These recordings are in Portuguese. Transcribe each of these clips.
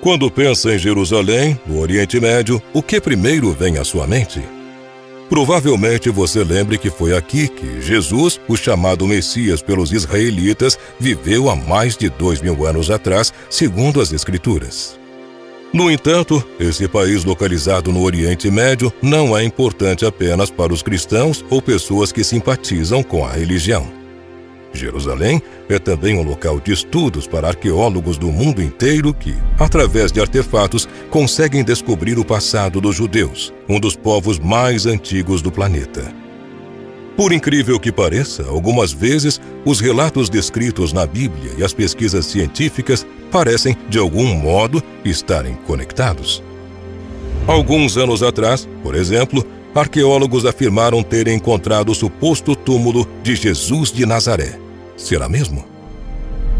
Quando pensa em Jerusalém, no Oriente Médio, o que primeiro vem à sua mente? Provavelmente você lembre que foi aqui que Jesus, o chamado Messias pelos israelitas, viveu há mais de 2000 anos atrás, segundo as Escrituras. No entanto, esse país localizado no Oriente Médio não é importante apenas para os cristãos ou pessoas que simpatizam com a religião. Jerusalém é também um local de estudos para arqueólogos do mundo inteiro que, através de artefatos, conseguem descobrir o passado dos judeus, um dos povos mais antigos do planeta. Por incrível que pareça, algumas vezes, os relatos descritos na Bíblia e as pesquisas científicas parecem, de algum modo, estarem conectados. Alguns anos atrás, por exemplo, arqueólogos afirmaram terem encontrado o suposto túmulo de Jesus de Nazaré. Será mesmo?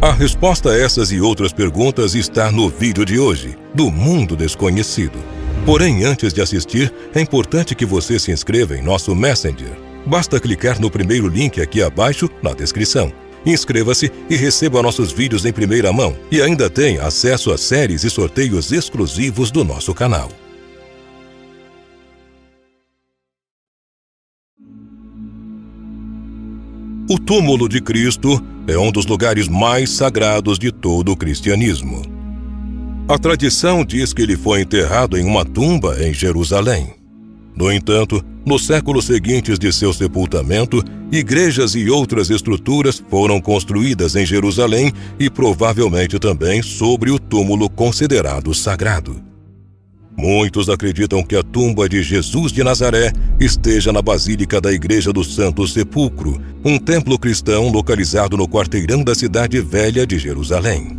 A resposta a essas e outras perguntas está no vídeo de hoje, do Mundo Desconhecido. Porém, antes de assistir, é importante que você se inscreva em nosso Messenger. Basta clicar no primeiro link aqui abaixo, na descrição. Inscreva-se e receba nossos vídeos em primeira mão. E ainda tem acesso a séries e sorteios exclusivos do nosso canal. O túmulo de Cristo é um dos lugares mais sagrados de todo o cristianismo. A tradição diz que ele foi enterrado em uma tumba em Jerusalém. No entanto, nos séculos seguintes de seu sepultamento, igrejas e outras estruturas foram construídas em Jerusalém e provavelmente também sobre o túmulo considerado sagrado. Muitos acreditam que a tumba de Jesus de Nazaré esteja na Basílica da Igreja do Santo Sepulcro, um templo cristão localizado no quarteirão da cidade velha de Jerusalém.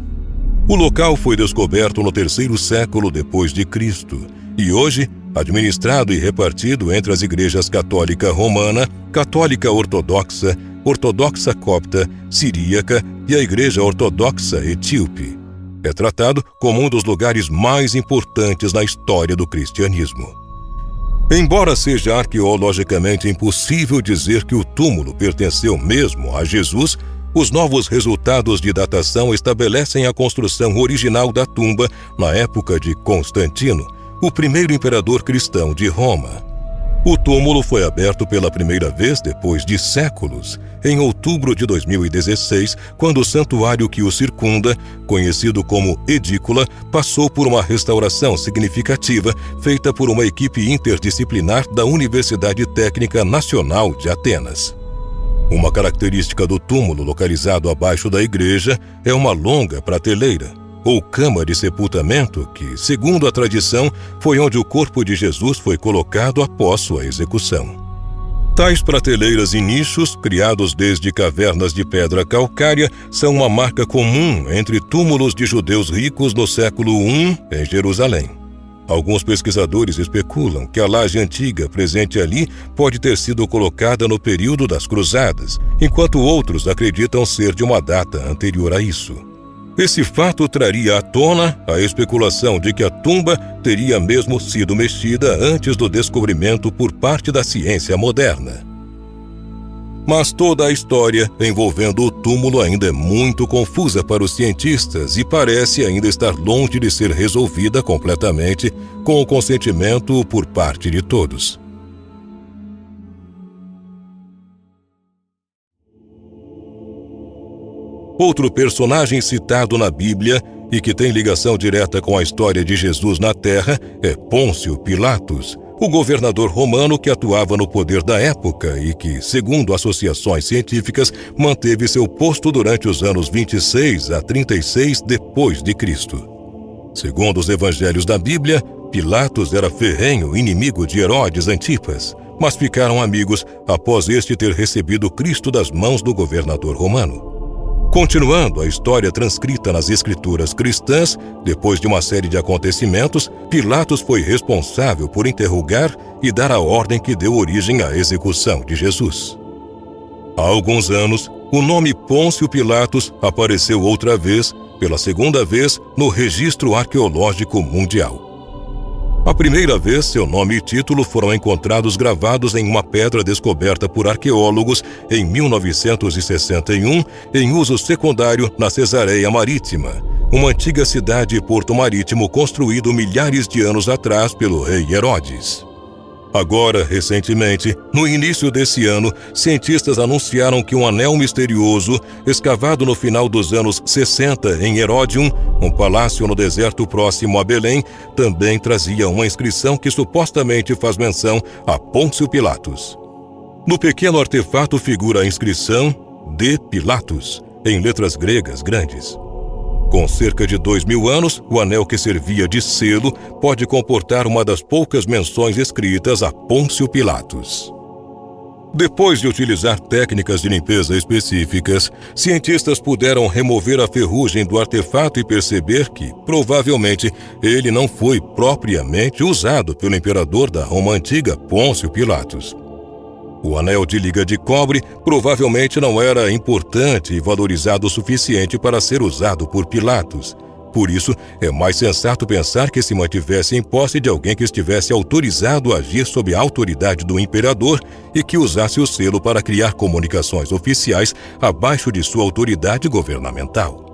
O local foi descoberto no 3º século depois de Cristo e hoje administrado e repartido entre as igrejas católica romana, católica ortodoxa, ortodoxa copta, siríaca e a igreja ortodoxa etíope. É tratado como um dos lugares mais importantes na história do cristianismo. Embora seja arqueologicamente impossível dizer que o túmulo pertenceu mesmo a Jesus, os novos resultados de datação estabelecem a construção original da tumba na época de Constantino, o primeiro imperador cristão de Roma. O túmulo foi aberto pela primeira vez depois de séculos, em outubro de 2016, quando o santuário que o circunda, conhecido como Edícula, passou por uma restauração significativa feita por uma equipe interdisciplinar da Universidade Técnica Nacional de Atenas. Uma característica do túmulo localizado abaixo da igreja é uma longa prateleira, ou cama de sepultamento que, segundo a tradição, foi onde o corpo de Jesus foi colocado após sua execução. Tais prateleiras e nichos, criados desde cavernas de pedra calcária, são uma marca comum entre túmulos de judeus ricos no século I em Jerusalém. Alguns pesquisadores especulam que a laje antiga presente ali pode ter sido colocada no período das Cruzadas, enquanto outros acreditam ser de uma data anterior a isso. Esse fato traria à tona a especulação de que a tumba teria mesmo sido mexida antes do descobrimento por parte da ciência moderna. Mas toda a história envolvendo o túmulo ainda é muito confusa para os cientistas e parece ainda estar longe de ser resolvida completamente com o consentimento por parte de todos. Outro personagem citado na Bíblia e que tem ligação direta com a história de Jesus na Terra é Pôncio Pilatos, o governador romano que atuava no poder da época e que, segundo associações científicas, manteve seu posto durante os anos 26 a 36 depois de Cristo. Segundo os evangelhos da Bíblia, Pilatos era ferrenho inimigo de Herodes Antipas, mas ficaram amigos após este ter recebido Cristo das mãos do governador romano. Continuando a história transcrita nas escrituras cristãs, depois de uma série de acontecimentos, Pilatos foi responsável por interrogar e dar a ordem que deu origem à execução de Jesus. Há alguns anos, o nome Pôncio Pilatos apareceu outra vez, pela segunda vez, no Registro Arqueológico Mundial. A primeira vez, seu nome e título foram encontrados gravados em uma pedra descoberta por arqueólogos em 1961, em uso secundário na Cesareia Marítima, uma antiga cidade e porto marítimo construído milhares de anos atrás pelo rei Herodes. Agora, recentemente, no início desse ano, cientistas anunciaram que um anel misterioso, escavado no final dos anos 60 em Herodium, um palácio no deserto próximo a Belém, também trazia uma inscrição que supostamente faz menção a Pôncio Pilatos. No pequeno artefato figura a inscrição de Pilatos, em letras gregas grandes. Com cerca de 2000 anos, o anel que servia de selo pode comportar uma das poucas menções escritas a Pôncio Pilatos. Depois de utilizar técnicas de limpeza específicas, cientistas puderam remover a ferrugem do artefato e perceber que, provavelmente, ele não foi propriamente usado pelo imperador da Roma Antiga, Pôncio Pilatos. O anel de liga de cobre provavelmente não era importante e valorizado o suficiente para ser usado por Pilatos. Por isso, é mais sensato pensar que se mantivesse em posse de alguém que estivesse autorizado a agir sob a autoridade do imperador e que usasse o selo para criar comunicações oficiais abaixo de sua autoridade governamental.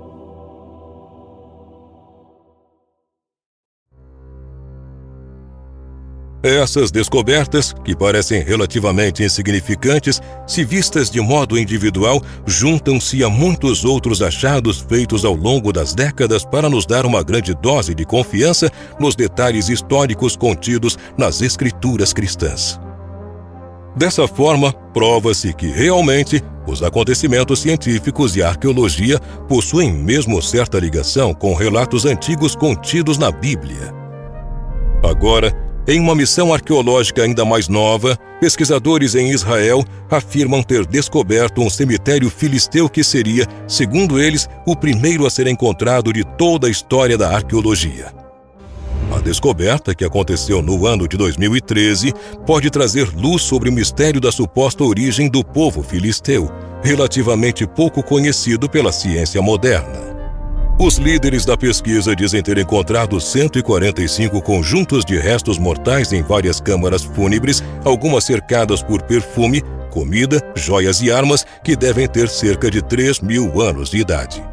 Essas descobertas, que parecem relativamente insignificantes, se vistas de modo individual, juntam-se a muitos outros achados feitos ao longo das décadas para nos dar uma grande dose de confiança nos detalhes históricos contidos nas escrituras cristãs. Dessa forma, prova-se que realmente os acontecimentos científicos e a arqueologia possuem mesmo certa ligação com relatos antigos contidos na Bíblia. Agora, em uma missão arqueológica ainda mais nova, pesquisadores em Israel afirmam ter descoberto um cemitério filisteu que seria, segundo eles, o primeiro a ser encontrado de toda a história da arqueologia. A descoberta, que aconteceu no ano de 2013, pode trazer luz sobre o mistério da suposta origem do povo filisteu, relativamente pouco conhecido pela ciência moderna. Os líderes da pesquisa dizem ter encontrado 145 conjuntos de restos mortais em várias câmaras fúnebres, algumas cercadas por perfume, comida, joias e armas que devem ter cerca de 3.000 anos de idade.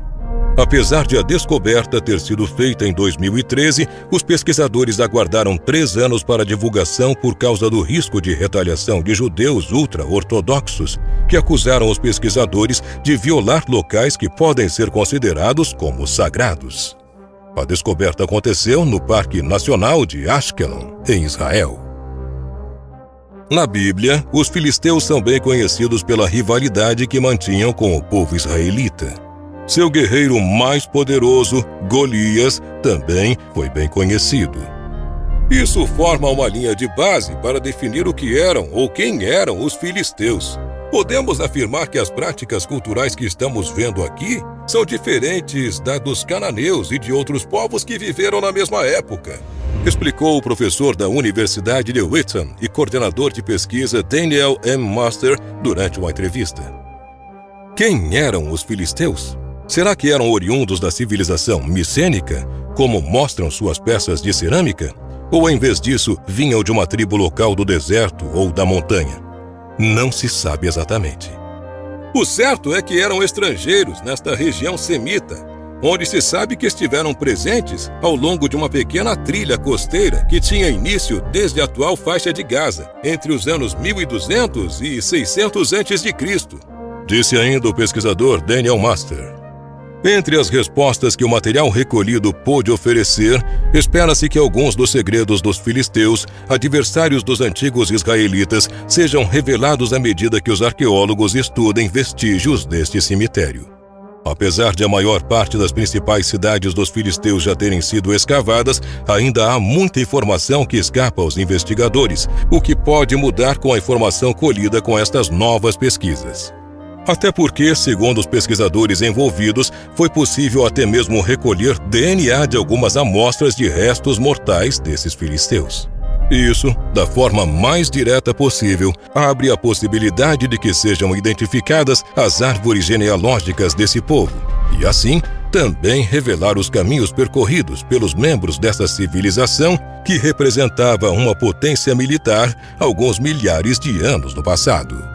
Apesar de a descoberta ter sido feita em 2013, os pesquisadores aguardaram 3 anos para a divulgação por causa do risco de retaliação de judeus ultra-ortodoxos, que acusaram os pesquisadores de violar locais que podem ser considerados como sagrados. A descoberta aconteceu no Parque Nacional de Ashkelon, em Israel. Na Bíblia, os filisteus são bem conhecidos pela rivalidade que mantinham com o povo israelita. Seu guerreiro mais poderoso, Golias, também foi bem conhecido. Isso forma uma linha de base para definir o que eram ou quem eram os filisteus. Podemos afirmar que as práticas culturais que estamos vendo aqui são diferentes das dos cananeus e de outros povos que viveram na mesma época, explicou o professor da Universidade de Wheaton e coordenador de pesquisa Daniel M. Master durante uma entrevista. Quem eram os filisteus? Será que eram oriundos da civilização micênica, como mostram suas peças de cerâmica? Ou, em vez disso, vinham de uma tribo local do deserto ou da montanha? Não se sabe exatamente. O certo é que eram estrangeiros nesta região semita, onde se sabe que estiveram presentes ao longo de uma pequena trilha costeira que tinha início desde a atual faixa de Gaza, entre os anos 1200 e 600 a.C., disse ainda o pesquisador Daniel Master. Entre as respostas que o material recolhido pôde oferecer, espera-se que alguns dos segredos dos filisteus, adversários dos antigos israelitas, sejam revelados à medida que os arqueólogos estudem vestígios deste cemitério. Apesar de a maior parte das principais cidades dos filisteus já terem sido escavadas, ainda há muita informação que escapa aos investigadores, o que pode mudar com a informação colhida com estas novas pesquisas. Até porque, segundo os pesquisadores envolvidos, foi possível até mesmo recolher DNA de algumas amostras de restos mortais desses filisteus. Isso, da forma mais direta possível, abre a possibilidade de que sejam identificadas as árvores genealógicas desse povo, e assim, também revelar os caminhos percorridos pelos membros dessa civilização que representava uma potência militar alguns milhares de anos no passado.